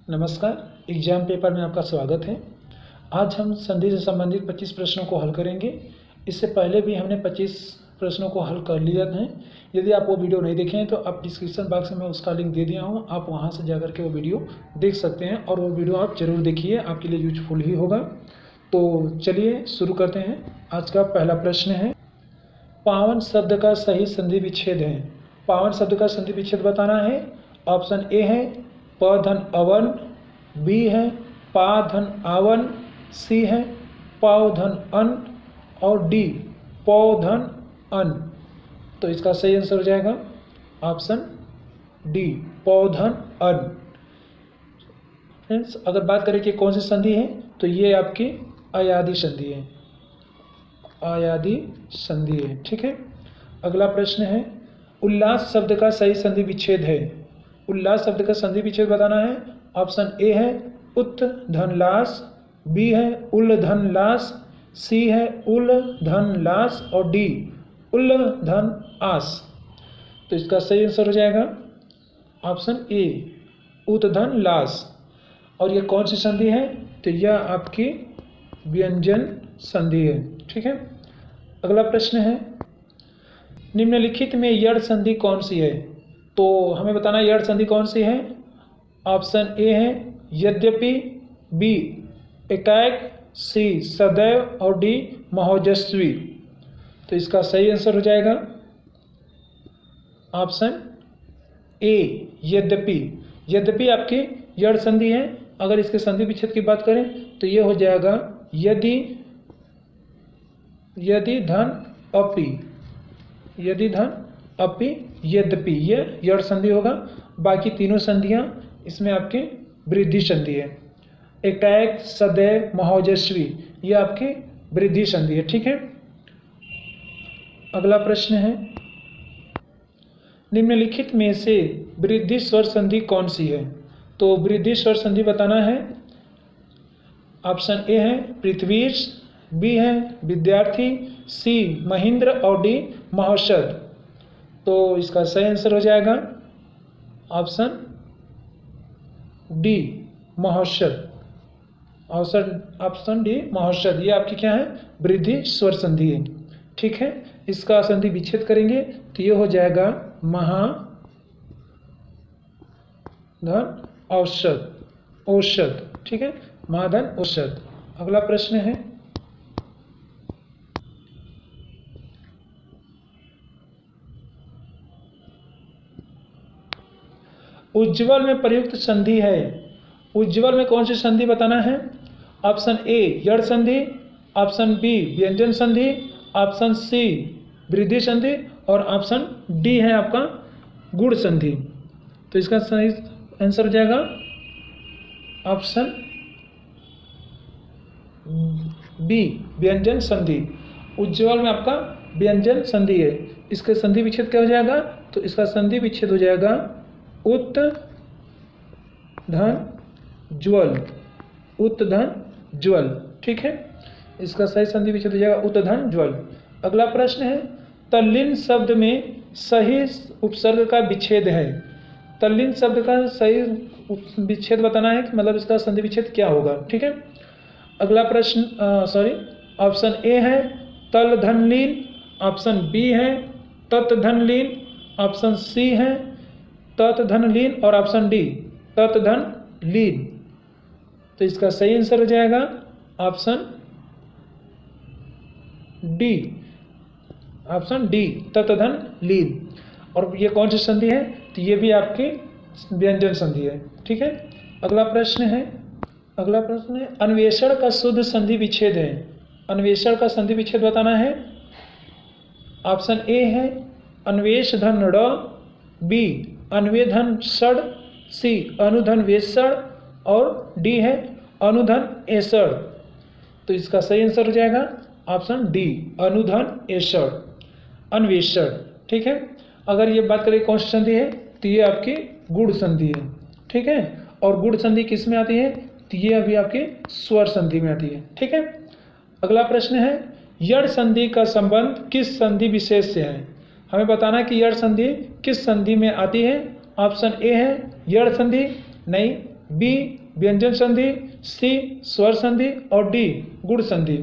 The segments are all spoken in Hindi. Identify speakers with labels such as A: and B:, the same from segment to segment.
A: नमस्कार, एग्जाम पेपर में आपका स्वागत है। आज हम संधि से संबंधित 25 प्रश्नों को हल करेंगे। इससे पहले भी हमने 25 प्रश्नों को हल कर लिया है। यदि आप वो वीडियो नहीं देखे हैं तो आप डिस्क्रिप्शन बॉक्स में उसका लिंक दे दिया हूँ, आप वहाँ से जाकर के वो वीडियो देख सकते हैं और वो वीडियो आप ज़रूर देखिए, आपके लिए यूजफुल ही होगा। तो चलिए शुरू करते हैं। आज का पहला प्रश्न है, पावन शब्द का सही संधि विच्छेद है। पावन शब्द का संधि विच्छेद बताना है। ऑप्शन ए है प धन अवन, बी है पा धन आवन, सी है पाव धन अन और डी पौ धन अन। तो इसका सही आंसर हो जाएगा ऑप्शन डी पौ धन अन। फ्रेंड्स, अगर बात करें कि कौन सी संधि है तो ये आपकी अयादी संधि है, अयादी संधि है। ठीक है। अगला प्रश्न है, उल्लास शब्द का सही संधि विच्छेद है। उल्लास शब्द का संधि विच्छेद बताना है। ऑप्शन ए है उत धन लास, बी है उल धन लास, सी है उल धन लास और डी उल धन आस। तो इसका सही आंसर हो जाएगा ऑप्शन ए उत धन लास। और ये कौन सी संधि है तो यह आपकी व्यंजन संधि है। ठीक है। अगला प्रश्न है, निम्नलिखित में यड़ संधि कौन सी है। तो हमें बताना है यड़ संधि कौन सी है। ऑप्शन ए है यद्यपि, बी एकाएक, सी सदैव और डी महोजस्वी। तो इसका सही आंसर हो जाएगा ऑप्शन ए यद्यपि। यद्यपि आपकी यड़ संधि है। अगर इसके संधि विच्छेद की बात करें तो ये हो जाएगा यदि, यदि धन अपि, यदि धन अपि यद्यपि, ये यड़ संधि होगा। बाकी तीनों संधियां इसमें आपके वृद्धि संधि है। एकाएक, सदैव, महोजस्वी, ये आपकी वृद्धि संधि है। ठीक है। अगला प्रश्न है, निम्नलिखित में से वृद्धि स्वर संधि कौन सी है। तो वृद्धि स्वर संधि बताना है। ऑप्शन ए है पृथ्वीश, बी है विद्यार्थी, सी महेंद्र और डी महौषध। तो इसका सही आंसर हो जाएगा option D Mahaushadh. Option D Mahaushadh, ये आपकी क्या है वृद्धि स्वर संधि है। ठीक है। इसका संधि विच्छेद करेंगे तो ये हो जाएगा महा धन औषध, औषध। ठीक है, महाधन औषध। अगला प्रश्न है, उज्ज्वल में प्रयुक्त संधि है। उज्ज्वल में कौन सी संधि बताना है। ऑप्शन ए यड़ संधि, ऑप्शन बी व्यंजन संधि, ऑप्शन सी वृद्धि संधि और ऑप्शन डी है आपका गुण संधि। तो इसका सही आंसर हो जाएगा ऑप्शन बी व्यंजन संधि। उज्ज्वल में आपका व्यंजन संधि है। इसके संधि विच्छेद क्या हो जाएगा तो इसका संधि विच्छेद हो जाएगा उत धन ज्वल, उत धन ज्वल। ठीक है। इसका सही संधि विच्छेद हो जाएगा उत धन ज्वल। अगला प्रश्न है, तल्लीन शब्द में सही उपसर्ग का विच्छेद है। तल्लीन शब्द का सही विच्छेद बताना है कि मतलब इसका संधि विच्छेद क्या होगा। ठीक है। अगला प्रश्न ऑप्शन ए है तल धन लीन, ऑप्शन बी है तत् धन लीन, ऑप्शन सी है तत् धन लीन और ऑप्शन डी तत् धन लीन। तो इसका सही आंसर हो जाएगा ऑप्शन डी, ऑप्शन डी तत् धन लीन। और ये कौन सी संधि है तो ये भी आपकी व्यंजन संधि है। ठीक है। अगला प्रश्न है, अन्वेषण का शुद्ध संधि विच्छेद है। अन्वेषण का संधि विच्छेद बताना है। ऑप्शन ए है अन्वेष धन ड़, बी अन्वेधन षड, सी अनुधन वेषण और डी है अनुधन एषण। तो इसका सही आंसर हो जाएगा ऑप्शन डी अनुधन एषण, अन्वेषण। ठीक है। अगर ये बात करें कौन सी संधि है तो ये आपकी गुण संधि है। ठीक है। और गुण संधि किस में आती है तो ये अभी आपकी स्वर संधि में आती है। ठीक है। अगला प्रश्न है, यड़ संधि का संबंध किस संधि विशेष से है। हमें बताना है कि यड़ संधि किस संधि में आती है। ऑप्शन ए है यड़ संधि, नहीं बी व्यंजन संधि, सी स्वर संधि और डी गुण संधि।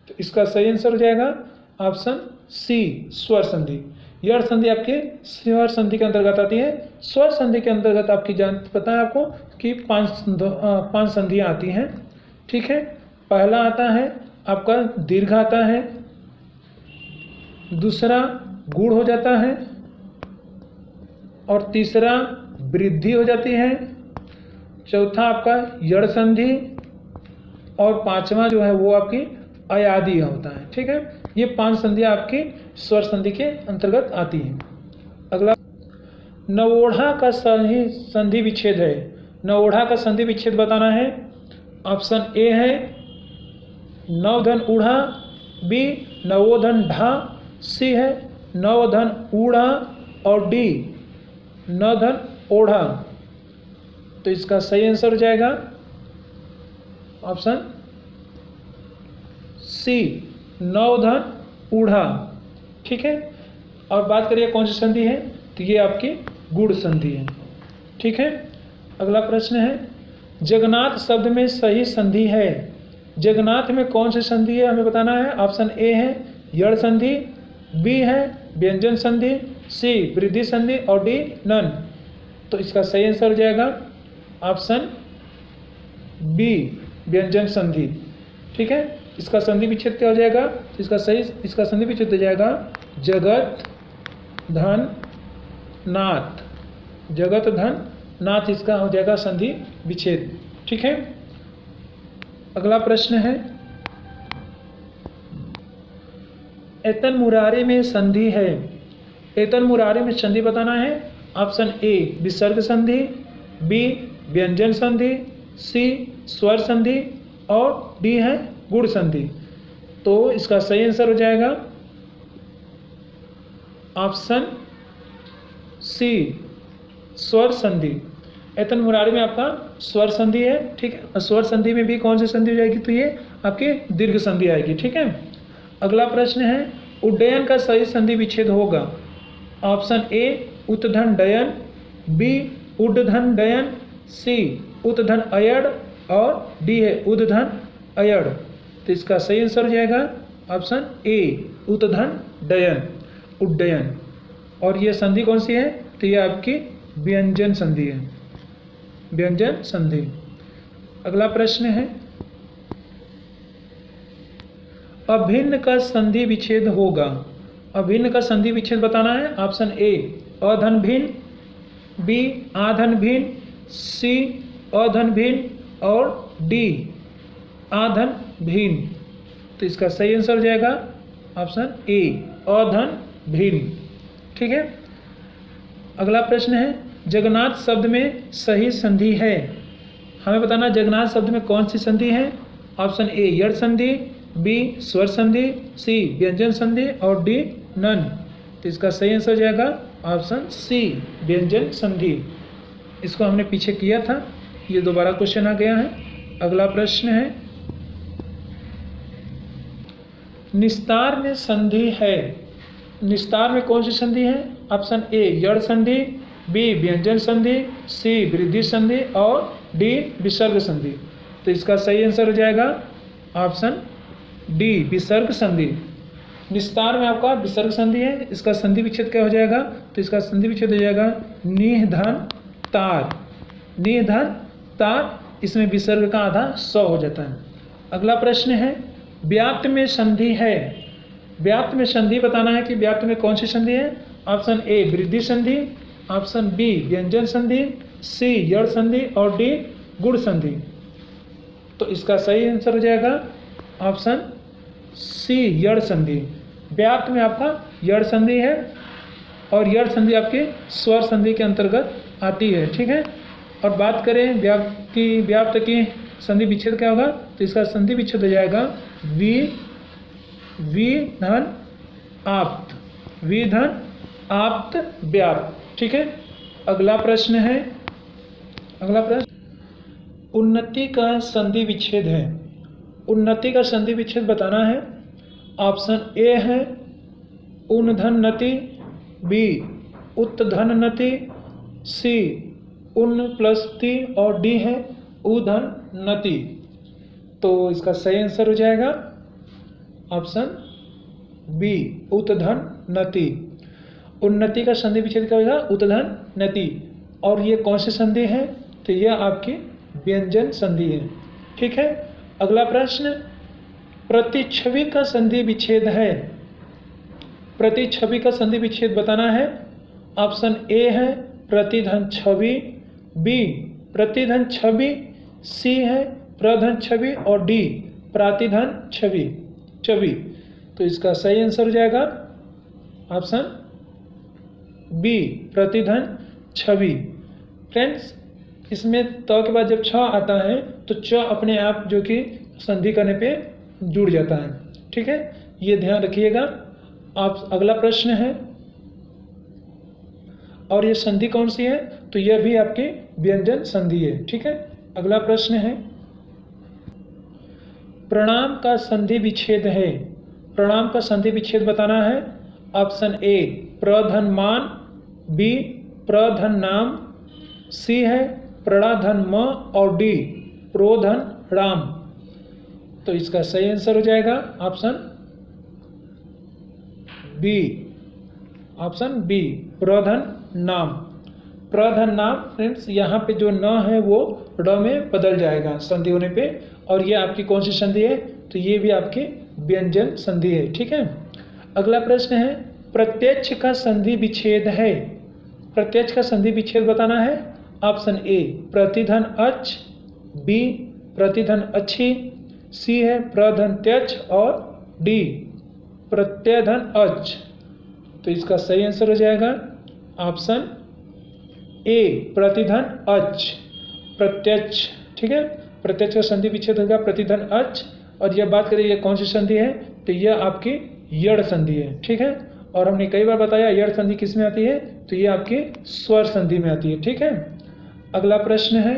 A: तो इसका सही आंसर हो जाएगा ऑप्शन सी स्वर संधि। यह संधि आपके स्वर संधि के अंतर्गत आती है। स्वर संधि के अंतर्गत आपकी पता है आपको कि पांच संधियां आती हैं, ठीक है। पहला आता है आपका दीर्घ आता है, दूसरा गुण हो जाता है और तीसरा वृद्धि हो जाती है, चौथा आपका यड़ संधि और पांचवा जो है वो आपकी अयादी होता है, ठीक है। ये 5 संधियां आपकी स्वर संधि के अंतर्गत आती हैं। अगला नवोढ़ा का सही संधि विच्छेद है। नवोढ़ा का संधि विच्छेद बताना है। ऑप्शन ए है नवधन ऊढ़ा, बी नवोधन ढा, सी है नवधन ऊढ़ा और डी नवधन ओढ़ा। तो इसका सही आंसर हो जाएगा ऑप्शन सी नवधन ऊढ़ा, ठीक है। और बात करिए कौन सी संधि है, तो ये आपकी गुण संधि है, ठीक है। अगला प्रश्न है जगन्नाथ शब्द में सही संधि है। जगन्नाथ में कौन सी संधि है हमें बताना है। ऑप्शन ए है यड़ संधि, बी है व्यंजन संधि, सी वृद्धि संधि और डी नन। तो इसका सही आंसर हो जाएगा ऑप्शन बी व्यंजन संधि, ठीक है। इसका संधि विच्छेद क्या हो जाएगा, तो इसका संधि विच्छेद हो जाएगा जगत धन नाथ। जगत धन नाथ इसका हो जाएगा संधि विच्छेद, ठीक है। अगला प्रश्न है एतन मुरारी में संधि है। एतन मुरारी में संधि बताना है। ऑप्शन ए विसर्ग संधि, बी व्यंजन संधि, सी स्वर संधि और डी है गुण संधि। तो इसका सही आंसर हो जाएगा ऑप्शन सी स्वर संधि। एतन मुरारी में आपका स्वर संधि है, ठीक है। स्वर संधि में भी कौन सी संधि हो जाएगी, तो ये आपकी दीर्घ संधि आएगी, ठीक है। अगला प्रश्न है उड्डयन का सही संधि विच्छेद होगा। ऑप्शन ए उत्धन डयन, बी उड्धन डयन, सी उत्धन अयड़ और डी है उद्धन अयड़। तो इसका सही आंसर हो जाएगा ऑप्शन ए उत्धन डयन उड्डयन। और ये संधि कौन सी है, तो ये आपकी व्यंजन संधि है, व्यंजन संधि। अगला प्रश्न है अभिन्न का संधि विच्छेद होगा। अभिन्न का संधि विच्छेद बताना है। ऑप्शन ए अधन भिन्न, बी आधन भिन्न, सी अधन भिन्न और डी आधन भिन्न। तो इसका सही आंसर हो जाएगा ऑप्शन ए अधन भिन्न, ठीक है। अगला प्रश्न है जगन्नाथ शब्द में सही संधि है। हमें बताना जगन्नाथ शब्द में कौन सी संधि है। ऑप्शन ए यड़ संधि, बी स्वर संधि, सी व्यंजन संधि और डी नन। तो इसका सही आंसर हो जाएगा ऑप्शन सी व्यंजन संधि। इसको हमने पीछे किया था, ये दोबारा क्वेश्चन आ गया है। अगला प्रश्न है निस्तार में संधि है। निस्तार में कौन सी संधि है। ऑप्शन ए यड़ संधि, बी व्यंजन संधि, सी वृद्धि संधि और डी विसर्ग संधि। तो इसका सही आंसर हो जाएगा ऑप्शन डी विसर्ग संधि। निस्तार में आपका विसर्ग संधि है। इसका संधि विच्छेद क्या हो जाएगा, तो इसका संधि विच्छेद हो जाएगा निह धन तार। निह धन तार, इसमें विसर्ग का आधा 100 हो जाता है। अगला प्रश्न है व्याप्त में संधि है। व्याप्त में संधि बताना है कि व्याप्त में कौन सी संधि है। ऑप्शन ए वृद्धि संधि, ऑप्शन बी व्यंजन संधि, सी यड़ संधि और डी गुण संधि। तो इसका सही आंसर हो जाएगा ऑप्शन सी यड़ संधि। व्याप्त में आपका यड़ संधि है और यड़ संधि आपके स्वर संधि के अंतर्गत आती है, ठीक है। और बात करें व्याप्त की संधि विच्छेद क्या होगा, तो इसका संधि विच्छेद हो जाएगा वी धन आप्त, वी धन आप्त व्याप्त, ठीक है। अगला प्रश्न है उन्नति का संधि विच्छेद है। उन्नति का संधि विच्छेद बताना है। ऑप्शन ए है उन धन नति, बी उत धन नति, सी उन्नति और डी है उधन नति। तो इसका सही आंसर हो जाएगा ऑप्शन बी उत्धन नति। उन्नति का संधि विच्छेद क्या होगा? उत्धन नति। और ये कौन सी संधि है? तो यह आपकी व्यंजन संधि है। ठीक है। अगला प्रश्न, प्रतिच्छवि का संधि विच्छेद है। प्रतिच्छवि का संधि विच्छेद बताना है। ऑप्शन ए है प्रतिधन छवि, बी प्रतिधन छवि, सी है प्रधन छवि और डी प्रातिधन छवि। तो इसका सही आंसर हो जाएगा ऑप्शन बी प्रतिधन छवि। फ्रेंड्स, इसमें त के बाद जब छ आता है तो च अपने आप जो कि संधि करने पे जुड़ जाता है। ठीक है, ये ध्यान रखिएगा। आप अगला प्रश्न है, और ये संधि कौन सी है? तो यह भी आपकी व्यंजन संधि है। ठीक है। अगला प्रश्न है, प्रणाम का संधि विच्छेद है। प्रणाम का संधि विच्छेद बताना है। ऑप्शन ए प्रधन मान, बी प्रधन नाम, सी है प्रणाधन म और डी प्रोधन राम। तो इसका सही आंसर हो जाएगा ऑप्शन बी, ऑप्शन बी प्रधन नाम। प्रधन नाम फ्रेंड्स, यहाँ पे जो न है वो ड में बदल जाएगा संधि होने पे। और ये आपकी कौन सी संधि है? तो ये भी आपकी व्यंजन संधि है। ठीक है। अगला प्रश्न है, प्रत्यक्ष का संधि विच्छेद है। प्रत्यक्ष का संधि विच्छेद बताना है। ऑप्शन ए प्रतिधन अच, बी प्रतिधन अच्छी, सी है प्रधन त्यच और डी प्रत्यधन अच। तो इसका सही आंसर हो जाएगा ऑप्शन ए प्रतिधन अच, प्रत्यक्ष। ठीक है, प्रत्यक्ष का संधि विच्छेद होगा प्रतिधन अच। और यह बात करें ये कौन सी संधि है? तो यह आपकी यड़ संधि है। ठीक है। और हमने कई बार बताया यड़ संधि किस में आती है? तो यह आपकी स्वर संधि में आती है। ठीक है। अगला प्रश्न है,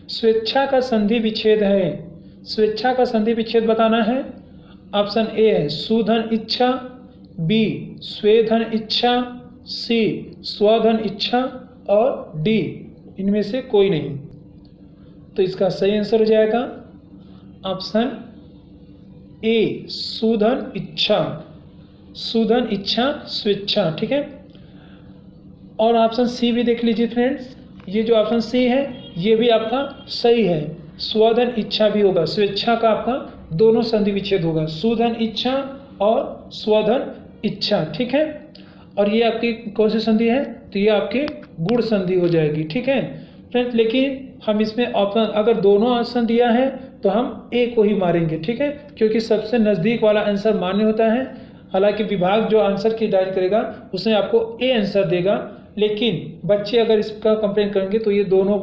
A: स्वेच्छा का संधि विच्छेद है। स्वेच्छा का संधि विच्छेद बताना है। ऑप्शन ए है सुधन इच्छा, बी स्वेधन इच्छा, सी स्वधन इच्छा और डी इनमें से कोई नहीं। तो इसका सही आंसर हो जाएगा ऑप्शन ए सुधन इच्छा। सुधन इच्छा स्वेच्छा। ठीक है। और ऑप्शन सी भी देख लीजिए फ्रेंड्स, ये जो ऑप्शन सी है ये भी आपका सही है। स्वधन इच्छा भी होगा, स्वेच्छा का आपका दोनों संधि विच्छेद होगा, सुधन इच्छा और स्वधन इच्छा। ठीक है। और ये आपकी कौन सी संधि है? तो ये आपकी गुण संधि हो जाएगी। ठीक है फ्रेंड्स, लेकिन हम इसमें ऑप्शन अगर दोनों ऑप्शन दिया है तो हम ए को ही मारेंगे। ठीक है, क्योंकि सबसे नज़दीक वाला आंसर मान्य होता है। हालांकि विभाग जो आंसर की डायल करेगा उसमें आपको ए आंसर देगा, लेकिन बच्चे अगर इसका कंप्लेन करेंगे तो ये दोनों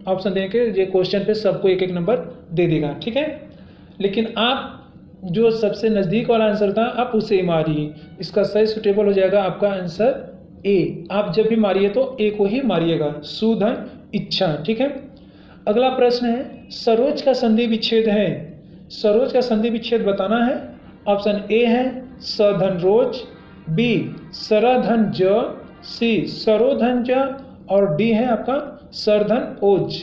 A: ऑप्शन देंगे, ये क्वेश्चन पे सबको एक एक नंबर दे देगा। ठीक है, लेकिन आप जो सबसे नज़दीक वाला आंसर था आप उसे ही मारिए। इसका सही सुटेबल हो जाएगा आपका आंसर ए। आप जब भी मारिए तो ए को ही मारिएगा, सुधन इच्छा। ठीक है। अगला प्रश्न है, सरोज का संधि विच्छेद है। सरोज का संधि विच्छेद बताना है। ऑप्शन ए है सधन रोज, बी सरधन ज, सी सरोधन ज और डी है आपका सरधन ओज।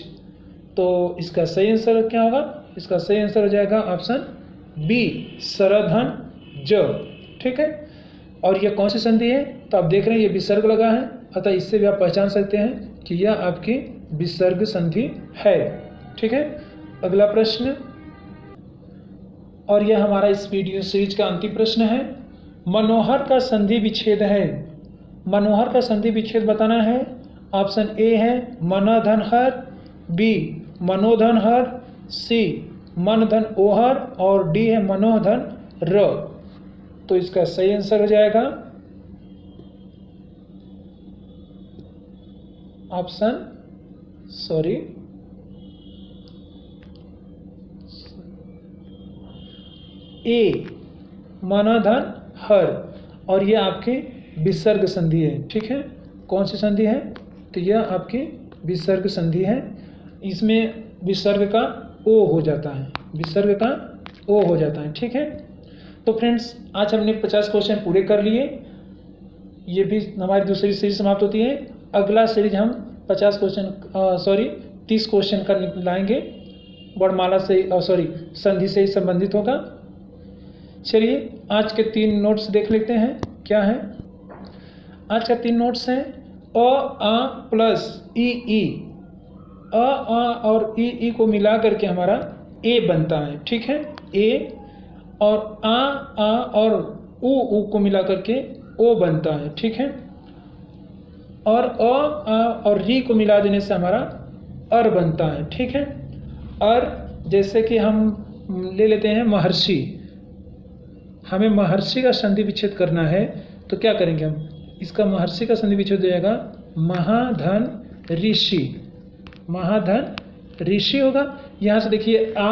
A: तो इसका सही आंसर क्या होगा? इसका सही आंसर हो जाएगा ऑप्शन बी सरधन ज। ठीक है। और यह कौन सी संधि है? तो आप देख रहे हैं ये विसर्ग लगा है, अतः इससे भी आप पहचान सकते हैं कि यह आपकी विसर्ग संधि है। ठीक है। अगला प्रश्न, और यह हमारा इस वीडियो सीरीज का अंतिम प्रश्न है, मनोहर का संधि विच्छेद है। मनोहर का संधि विच्छेद बताना है। ऑप्शन ए है मनोधन हर, बी मनोधन हर, सी मनधन ओहर और डी है मनोधन र। तो इसका सही आंसर हो जाएगा ऑप्शन ए मनोधन हर। और यह आपकी विसर्ग संधि है। ठीक है। कौन सी संधि है? तो यह आपकी विसर्ग संधि है। इसमें विसर्ग का ओ हो जाता है, विसर्ग का ओ हो जाता है। ठीक है। तो फ्रेंड्स, आज हमने 50 क्वेश्चन पूरे कर लिए। ये भी हमारी दूसरी सीरीज समाप्त होती है। अगला सीरीज हम 50 क्वेश्चन 30 क्वेश्चन का लाएंगे, वर्णमाला से संधि से ही संबंधित होगा। चलिए आज के 3 नोट्स देख लेते हैं क्या है। आज का 3 नोट्स हैं अ आ प्लस ई ई। अ आ और ई को मिला करके हमारा ए बनता है, ठीक है, ए। और आ और ऊ को मिला करके ओ बनता है, ठीक है। और अ आ और री को मिला देने से हमारा अर बनता है, ठीक है। अर जैसे कि हम ले लेते हैं महर्षि, हमें महर्षि का संधि विच्छेद करना है तो क्या करेंगे हम, इसका महर्षि का संधि विच्छेद हो जाएगा महाधन ऋषि। महाधन ऋषि होगा। यहाँ से देखिए आ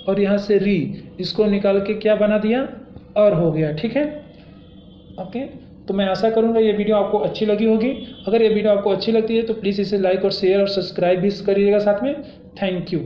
A: और यहाँ से री, इसको निकाल के क्या बना दिया, अर हो गया, ठीक है। ओके, तो मैं आशा करूँगा ये वीडियो आपको अच्छी लगी होगी। अगर ये वीडियो आपको अच्छी लगती है तो प्लीज़ इसे लाइक और शेयर और सब्सक्राइब भी करिएगा साथ में। Thank you.